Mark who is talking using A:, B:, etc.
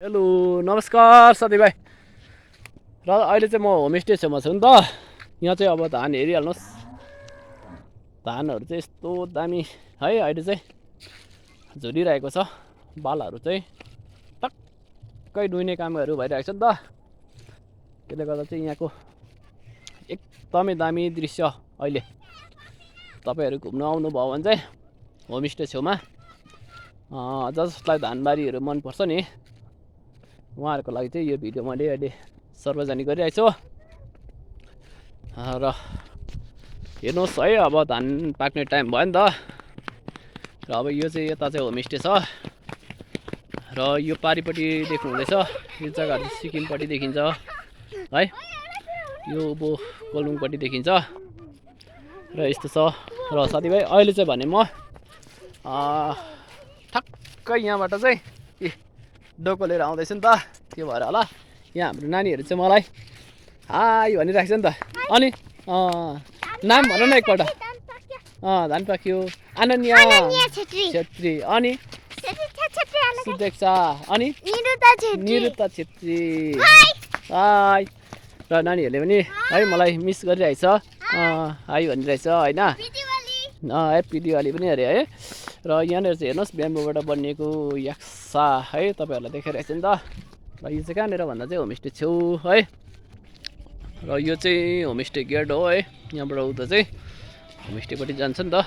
A: Hello नमस्कार साथीभाइ र अहिले चाहिँ म होमस्टे छेउमा छु नि त। यहाँ चाहिँ अब धान हेरिहाल्नुहोस्, धानहरू चाहिँ यस्तो दामी है। अहिले चाहिँ झुलिरहेको छ, बालहरू चाहिँ टक्कै डुइने कामहरू भइरहेको छ नि त। त्यसले गर्दा चाहिँ यहाँको एकदमै दामी दृश्य। अहिले तपाईँहरू घुम्न आउनुभयो भने चाहिँ होमस्टे छेउमा जसलाई धानबारीहरू मनपर्छ नि उहाँहरूको लागि चाहिँ यो भिडियो मैले अहिले सार्वजनिक गरिरहेको छु। र हेर्नुहोस् है, अब धान पाक्ने टाइम भयो नि त। र अब यो चाहिँ यता चाहिँ होमस्टे छ र यो पारिपट्टि देख्नु हुँदैछ, यो जग्गाहरू चाहिँ सिक्किमपट्टि देखिन्छ है। यो उँभो कोलुङपट्टि देखिन्छ र यस्तो छ। र साथीभाइ अहिले चाहिँ भने म ठक्कै यहाँबाट चाहिँ डोको लिएर आउँदैछु नि त, त्यो भएर होला यहाँ हाम्रो नानीहरू चाहिँ मलाई हाई भनिरहेको छ नि त। अनि नाम भन न एकपल्ट। धान पाक्यो अनन्या छेत्री, अनि सुदेक्षा, अनि निरुता छेत्री। हाई। र नानीहरूले पनि है मलाई मिस गरिरहेछ, हाई भनिरहेछ होइन। ह्याप्पी दिवाली पनि अरे है। र यहाँनिर चाहिँ हेर्नुहोस् ब्याम्बोबाट बनिएको याक्सा है, तपाईँहरूलाई देखाइरहेको छ नि त। र यो चाहिँ कहाँनिर भन्दा चाहिँ होमस्टे छेउ है। र यो चाहिँ होमस्टे गेट हो है, यहाँबाट उता चाहिँ होमस्टेपट्टि जान्छ नि त।